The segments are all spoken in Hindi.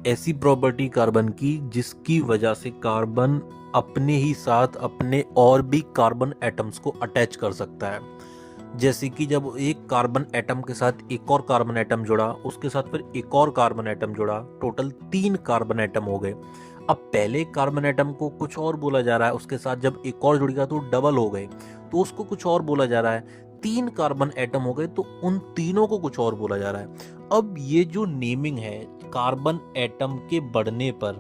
ऐसी प्रॉपर्टी कार्बन की जिसकी वजह से कार्बन अपने ही साथ अपने और भी कार्बन एटम्स को अटैच कर सकता है। जैसे कि जब एक कार्बन एटम के साथ एक और कार्बन एटम जुड़ा, उसके साथ फिर एक और कार्बन एटम जुड़ा, टोटल 3 कार्बन एटम हो गए। अब पहले कार्बन एटम को कुछ और बोला जा रहा है, उसके साथ जब एक और जुड़ गया तो डबल हो गए, तो उसको कुछ और बोला जा रहा है। 3 कार्बन एटम हो गए तो उन तीनों को कुछ और बोला जा रहा है। अब ये जो नेमिंग है कार्बन एटम के बढ़ने पर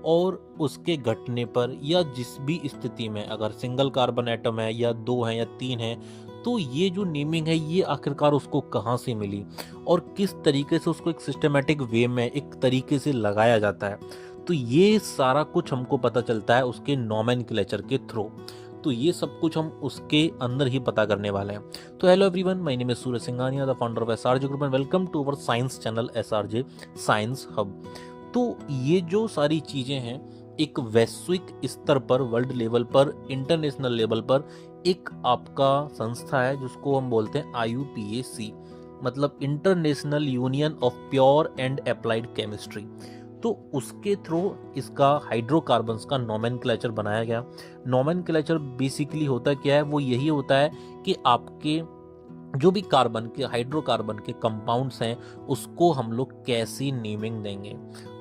और उसके घटने पर, या जिस भी स्थिति में, अगर सिंगल कार्बन एटम है या 2 है या 3 है, तो ये जो नेमिंग है ये आखिरकार उसको कहाँ से मिली और किस तरीके से उसको एक सिस्टमेटिक वे में एक तरीके से लगाया जाता है, तो ये सारा कुछ हमको पता चलता है उसके नोमेनक्लेचर के थ्रू। तो ये सब कुछ हम उसके अंदर ही पता करने वाले हैं। तो hello everyone, my name is Suraj Singhania, the founder of SRJ group, and welcome to our science channel SRJ science hub. तो ये जो सारी चीजें हैं एक वैश्विक स्तर पर, वर्ल्ड लेवल पर, इंटरनेशनल लेवल पर एक आपका संस्था है जिसको हम बोलते हैं IUPAC, मतलब international union of pure and applied chemistry. तो उसके थ्रू इसका हाइड्रोकार्बन्स का नोमेनक्लेचर बनाया गया। नोमेनक्लेचर बेसिकली होता क्या है, वो यही होता है कि आपके जो भी कार्बन के, हाइड्रोकार्बन के कंपाउंड्स हैं उसको हम लोग कैसी नेमिंग देंगे।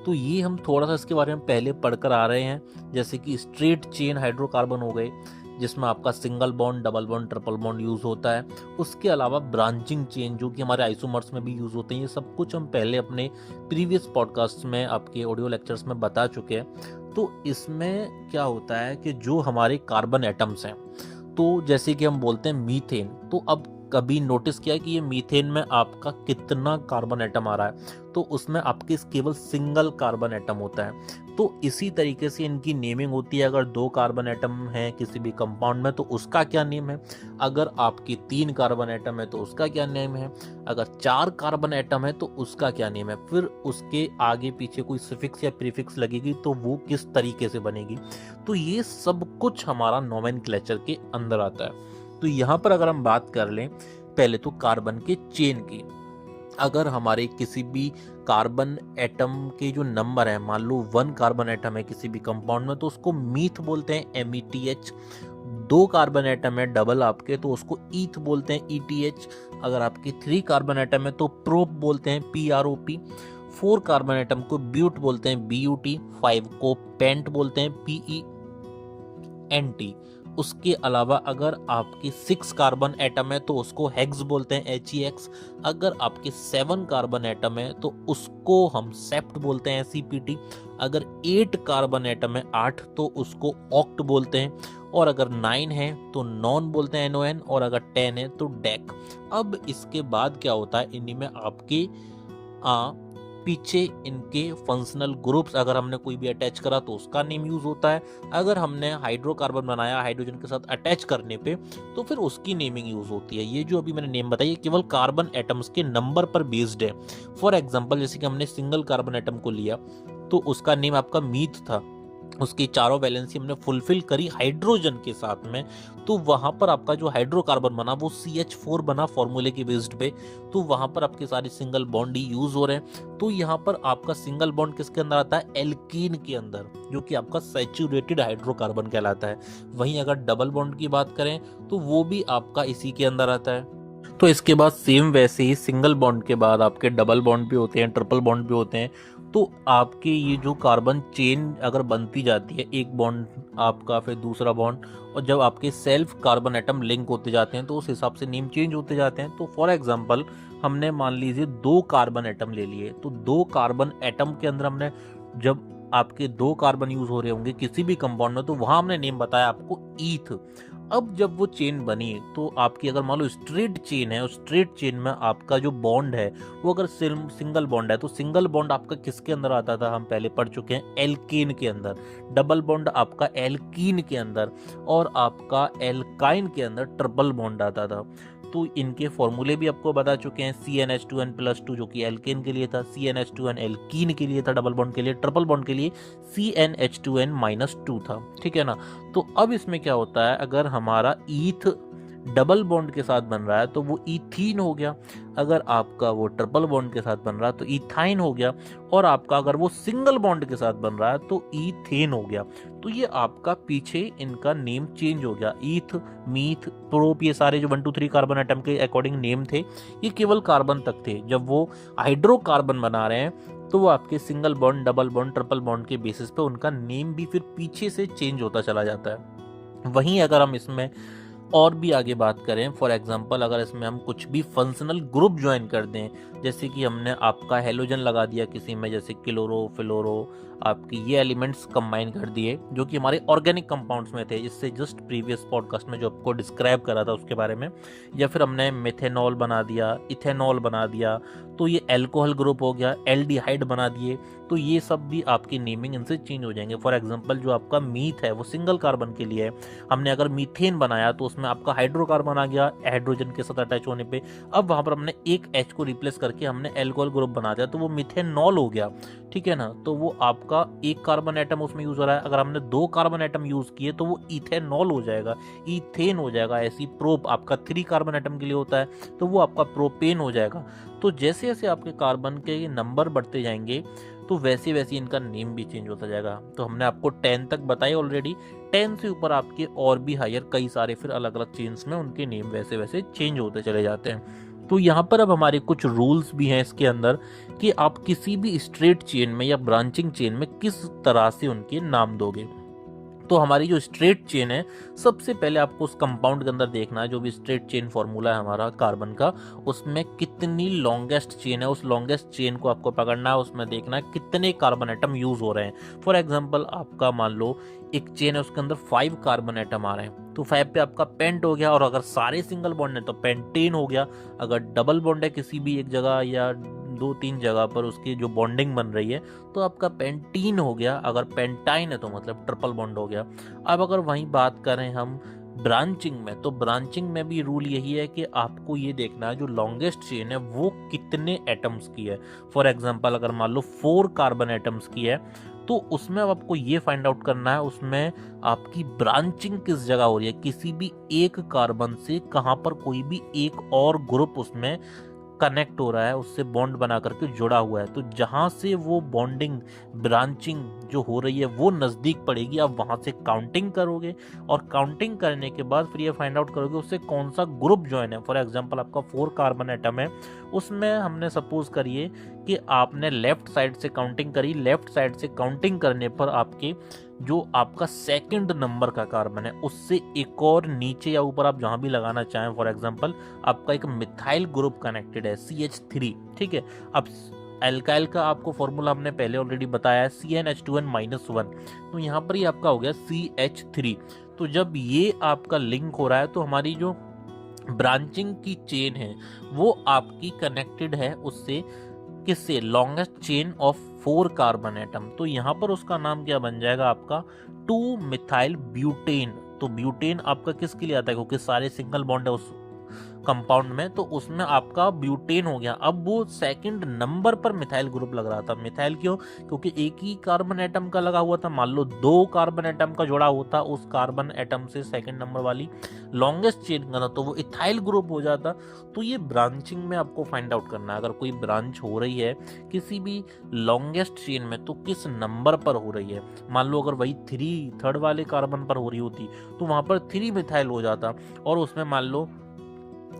तो ये हम थोड़ा सा इसके बारे में पहले पढ़कर आ रहे हैं। जैसे कि स्ट्रेट चेन हाइड्रोकार्बन हो गए जिसमें आपका single bond, double bond, triple bond use होता है। उसके अलावा ब्रांचिंग चेन जो कि हमारे आइसोमर्स में भी यूज होते हैं, ये सब कुछ हम पहले अपने प्रीवियस पॉडकास्ट में, आपके ऑडियो लेक्चर्स में बता चुके हैं। तो इसमें क्या होता है कि जो हमारे कार्बन एटम्स हैं, तो जैसे कि हम बोलते हैं मीथेन, तो अब कभी नोटिस किया कि ये मीथेन में आपका कितना कार्बन एटम आ रहा है, तो उसमें आपके केवल सिंगल कार्बन एटम होता है। तो इसी तरीके से इनकी नेमिंग होती है। अगर 2 कार्बन एटम है किसी भी कंपाउंड में तो उसका क्या नेम है, अगर आपकी 3 कार्बन एटम है तो उसका क्या नेम है, अगर 4 कार्बन एटम है तो उसका क्या नेम है, फिर उसके आगे पीछे कोई सफिक्स या प्रीफिक्स लगेगी तो वो किस तरीके से बनेगी। तो ये सब कुछ हमारा नोमेनक्लेचर के अंदर आता है। तो यहाँ पर अगर हम बात कर लें पहले तो कार्बन के चेन की, अगर हमारे किसी भी कार्बन एटम के जो नंबर है, मान लो 1 कार्बन एटम है किसी भी कंपाउंड में तो उसको मीथ बोलते हैं, METH। 2 कार्बन एटम है डबल आपके तो उसको ईथ बोलते हैं, ETH। अगर आपके 3 कार्बन एटम है तो प्रोप बोलते हैं, PROP। 4 कार्बन एटम को ब्यूट बोलते हैं, BUT। 5 को पेंट बोलते हैं, PENT। उसके अलावा अगर आपके 6 कार्बन एटम है तो उसको हेक्स बोलते हैं, HEX। अगर आपके 7 कार्बन एटम है तो उसको हम सेप्ट बोलते हैं, CPT। अगर 8 कार्बन एटम है, 8, तो उसको ऑक्ट बोलते हैं। और अगर 9 है तो नॉन बोलते हैं, NON। और अगर 10 है तो डेक। अब इसके बाद क्या होता है, इन्हीं में आपके पीछे इनके फंक्शनल ग्रुप्स, अगर हमने कोई भी अटैच करा तो उसका नेम यूज होता है। अगर हमने हाइड्रोकार्बन बनाया हाइड्रोजन के साथ अटैच करने पे तो फिर उसकी नेमिंग यूज होती है। ये जो अभी मैंने नेम बताई केवल कार्बन एटम्स के नंबर पर बेस्ड है। फॉर एग्जांपल जैसे कि हमने सिंगल कार्बन एटम को लिया तो उसका नेम आपका मीथ था, उसकी चारों वैलेंसी हमने फुलफिल करी हाइड्रोजन के साथ में, तो वहां पर आपका जो हाइड्रोकार्बन बना वो CH4 बना फॉर्मूले के बेस्ड पे। तो वहां पर आपके सारे सिंगल बॉन्ड ही यूज हो रहे हैं। तो यहाँ पर आपका सिंगल बॉन्ड किसके अंदर आता है, एल्कीन के अंदर, जो कि आपका सैचुरेटेड हाइड्रोकार्बन कहलाता है। वहीं अगर डबल बॉन्ड की बात करें तो वो भी आपका इसी के अंदर आता है। तो इसके बाद सेम वैसे ही सिंगल बॉन्ड के बाद आपके डबल बॉन्ड भी होते हैं, ट्रिपल बॉन्ड भी होते हैं। तो आपके ये जो कार्बन चेन अगर बनती जाती है, एक बॉन्ड आपका फिर दूसरा बॉन्ड, और जब आपके सेल्फ कार्बन एटम लिंक होते जाते हैं तो उस हिसाब से नेम चेंज होते जाते हैं। तो फॉर एग्जांपल हमने मान लीजिए 2 कार्बन एटम ले लिए, तो 2 कार्बन एटम के अंदर हमने, जब आपके 2 कार्बन यूज हो रहे होंगे किसी भी कंपाउंड में, तो वहां हमने नेम बताया आपको ईथ। अब जब वो चेन बनी तो आपकी अगर मान लो स्ट्रेट चेन है, उस स्ट्रेट चेन में आपका जो बॉन्ड है वो अगर सिंगल बॉन्ड है तो सिंगल बॉन्ड आपका किसके अंदर आता था, हम पहले पढ़ चुके हैं, एल्केन के अंदर। डबल बॉन्ड आपका एल्कीन के अंदर, और आपका एल्काइन के अंदर ट्रिपल बॉन्ड आता था। तो इनके फॉर्मूले भी आपको बता चुके हैं, CnH2n+2 जो कि एल्केन के लिए था, CnH2n एल्कीन के लिए था डबल बॉन्ड के लिए, ट्रिपल बॉन्ड के लिए CnH2n-2 था, ठीक है ना। तो अब इसमें क्या होता है, अगर हमारा ईथ डबल बॉन्ड के साथ बन रहा है तो वो ईथीन हो गया, अगर आपका वो ट्रिपल बॉन्ड के साथ बन रहा है तो ईथाइन हो गया, और आपका अगर वो सिंगल बॉन्ड के साथ बन रहा है तो ईथेन हो गया। तो ये आपका पीछे इनका नेम चेंज हो गया, ईथ, मीथ, प्रोप, ये सारे जो 1 2 3 कार्बन एटम के अकॉर्डिंग नेम थे ये केवल कार्बन तक थे। जब वो हाइड्रोकार्बन बना रहे हैं तो वो आपके single bond, double bond, triple bond के बेसिस पे उनका नेम भी फिर पीछे से चेंज होता चला जाता है। वहीं अगर हम इसमें और भी आगे बात करें, फॉर एग्जांपल अगर इसमें हम कुछ भी फंक्शनल ग्रुप ज्वाइन कर दें, जैसे कि हमने आपका हेलोजन लगा दिया किसी में, जैसे क्लोरो, फ्लोरो, आपकी ये एलिमेंट्स कंबाइन कर दिए जो कि हमारे ऑर्गेनिक कंपाउंड्स में थे, इससे जस्ट प्रीवियस पॉडकास्ट में जो आपको डिस्क्राइब करा था उसके बारे में, या फिर हमने मेथेनॉल बना दिया, इथेनॉल बना दिया, तो ये एल्कोहल ग्रुप हो गया, एल्डिहाइड बना दिए, तो ये सब भी आपकी नेमिंग इनसे चेंज हो जाएंगे। फॉर एग्जांपल जो आपका मीथ है वो सिंगल कार्बन के लिए है, हमने अगर मीथेन बनाया तो उसमें आपका हाइड्रोकार्बन आ गया हाइड्रोजन के साथ अटैच होने पे, अब वहां पर हमने एक H को रिप्लेस करके हमने एल्कोहल ग्रुप बना दिया तो वो मिथेनॉल हो गया, ठीक है ना। तो वो आपका एक कार्बन एटम उसमें यूज हो रहा है, अगर हमने 2 कार्बन एटम यूज किए तो वो इथेनॉल हो जाएगा, इथेन हो जाएगा। ऐसी प्रोप आपका 3 कार्बन एटम के लिए होता है तो वो आपका प्रोपेन हो जाएगा। तो जैसे जैसे आपके कार्बन के नंबर बढ़ते जाएंगे तो वैसे वैसे इनका नेम भी चेंज होता जाएगा। तो हमने आपको 10 तक बताई ऑलरेडी, 10 से ऊपर आपके और भी हायर कई सारे फिर अलग अलग चेन्स में उनके नेम वैसे वैसे चेंज होते चले जाते हैं। तो यहाँ पर अब हमारे कुछ रूल्स भी हैं इसके अंदर कि आप किसी भी स्ट्रेट चेन में या ब्रांचिंग चेन में किस तरह से उनके नाम दोगे। तो हमारी जो स्ट्रेट चेन है, सबसे पहले आपको उस कंपाउंड के अंदर देखना है, जो भी स्ट्रेट चेन फॉर्मूला है हमारा कार्बन का, उसमें कितनी लॉन्गेस्ट चेन है, उस लॉन्गेस्ट चेन को आपको पकड़ना है, उसमें देखना है कितने कार्बन एटम यूज हो रहे हैं। फॉर एग्जांपल आपका मान लो एक चेन है उसके अंदर 5 कार्बन एटम आ रहे हैं तो 5 पे आपका पेंट हो गया, और अगर सारे सिंगल बॉन्ड है तो पेंटेन हो गया, अगर डबल बॉन्ड है किसी भी एक जगह या 2 3 जगह पर उसकी जो बॉन्डिंग बन रही है तो आपका पेंटीन हो गया, अगर पेंटाइन है तो मतलब ट्रिपल बॉन्ड हो गया। अब अगर वहीं बात करें हम ब्रांचिंग में, तो ब्रांचिंग में भी रूल यही है कि आपको ये देखना है जो लॉन्गेस्ट चेन है वो कितने एटम्स की है। फॉर एग्जांपल अगर मान लो 4 कार्बन एटम्स की है तो उसमें अब आपको ये फाइंड आउट करना है उसमें आपकी ब्रांचिंग किस जगह हो रही है, किसी भी एक कार्बन से कहां पर कोई भी एक और ग्रुप उसमें कनेक्ट हो रहा है, उससे बॉन्ड बना करके जुड़ा हुआ है। तो जहां से वो बॉन्डिंग ब्रांचिंग जो हो रही है वो नज़दीक पड़ेगी, आप वहां से काउंटिंग करोगे, और काउंटिंग करने के बाद फिर ये फाइंड आउट करोगे उससे कौन सा ग्रुप ज्वाइन है। फॉर एग्जांपल आपका 4 कार्बन एटम है, उसमें हमने सपोज करिए कि आपने लेफ्ट साइड से काउंटिंग करी, लेफ्ट साइड से काउंटिंग करने पर आपके जो आपका सेकंड नंबर का कार्बन है उससे एक और नीचे या ऊपर आप जहां भी लगाना चाहें, फॉर एग्जांपल आपका एक मिथाइल ग्रुप कनेक्टेड है CH3, ठीक है। अब एल्काइल का आपको फॉर्मूला हमने पहले ऑलरेडी बताया है CnH2n-1, तो यहाँ पर ही आपका हो गया CH3। तो जब ये आपका लिंक हो रहा है तो हमारी जो ब्रांचिंग की चेन है वो आपकी कनेक्टेड है उससे किससे, longest chain of 4 carbon atom. तो यहाँ पर उसका नाम क्या बन जाएगा आपका 2 मिथाइल ब्यूटेन। तो ब्यूटेन आपका किसके लिए आता है, क्योंकि सारे सिंगल बॉन्ड है उस कंपाउंड में, तो उसमें आपका ब्यूटेन हो गया। अब वो सेकंड नंबर पर मिथाइल ग्रुप लग रहा था। मिथाइल क्यों, क्योंकि एक ही कार्बन एटम का लगा हुआ था। मान लो 2 कार्बन एटम का जोड़ा होता उस कार्बन एटम से सेकंड नंबर वाली लॉन्गेस्ट चेन का था तो वो इथाइल ग्रुप हो जाता। तो ये ब्रांचिंग में आपको फाइंड आउट करना है, अगर कोई ब्रांच हो रही है किसी भी लॉन्गेस्ट चेन में तो किस नंबर पर हो रही है। मान लो अगर वही 3 वाले कार्बन पर हो रही होती तो वहां पर 3 मिथाइल हो जाता, और उसमें मान लो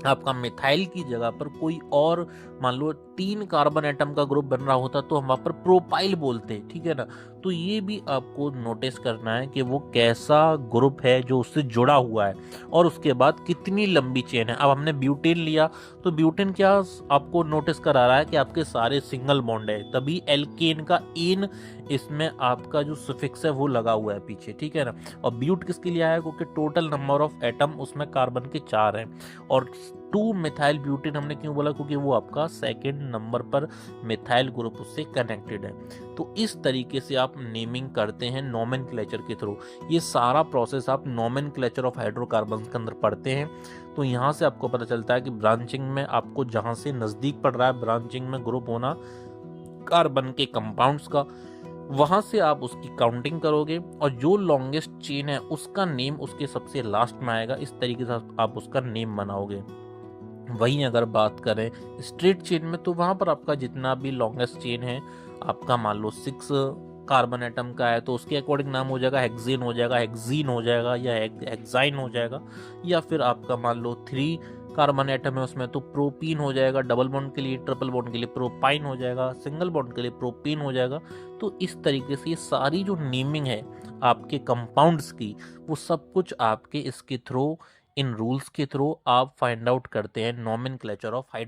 आपका मिथाइल की जगह पर कोई और मान लो 3 कार्बन एटम का ग्रुप बन रहा होता तो हम वहां पर प्रोपाइल बोलते, ठीक है ना। तो ये भी आपको नोटिस करना है कि वो कैसा ग्रुप है जो उससे जुड़ा हुआ है, और उसके बाद कितनी लंबी चेन है। अब हमने ब्यूटेन लिया तो ब्यूटेन क्या आपको नोटिस करा रहा है कि आपके सारे सिंगल बॉन्ड है, तभी एल्केन का एन इसमें आपका जो सफिक्स है वो लगा हुआ है पीछे, ठीक है ना। और ब्यूट किसके लिए आया, क्योंकि टोटल नंबर ऑफ एटम उसमें कार्बन के 4 हैं। और 2 मिथाइल ब्यूटेन हमने क्यों बोला, क्योंकि वो आपका सेकंड नंबर पर मिथाइल ग्रुप उससे कनेक्टेड है। तो इस तरीके से आप नेमिंग करते हैं नोमेनक्लेचर के थ्रू। ये सारा प्रोसेस आप नोमेनक्लेचर ऑफ हाइड्रोकार्बन्स के अंदर पढ़ते हैं। तो यहाँ से आपको पता चलता है कि ब्रांचिंग में आपको जहाँ से नज़दीक पड़ रहा है ब्रांचिंग में ग्रुप होना कार्बन के कंपाउंड्स का, वहाँ से आप उसकी काउंटिंग करोगे और जो लॉन्गेस्ट चेन है उसका नेम उसके सबसे लास्ट में आएगा। इस तरीके से आप उसका नेम बनाओगे। वहीं अगर बात करें स्ट्रेट चेन में, तो वहाँ पर आपका जितना भी लॉन्गेस्ट चेन है, आपका मान लो 6 कार्बन एटम का है तो उसके अकॉर्डिंग नाम हो जाएगा हेक्सेन हो जाएगा, हेक्सीन हो जाएगा, या हेक्साइन हो जाएगा। या फिर आपका मान लो 3 कार्बन एटम है उसमें तो प्रोपीन हो जाएगा, डबल बॉन्ड के लिए, ट्रिपल बॉन्ड के लिए प्रोपाइन हो जाएगा, सिंगल बॉन्ड के लिए प्रोपीन हो जाएगा। तो इस तरीके से ये सारी जो नेमिंग है आपके कंपाउंड्स की, वो सब कुछ आपके इसके थ्रू, इन रूल्स के थ्रू आप फाइंड आउट करते हैं नॉमेनक्लेचर ऑफ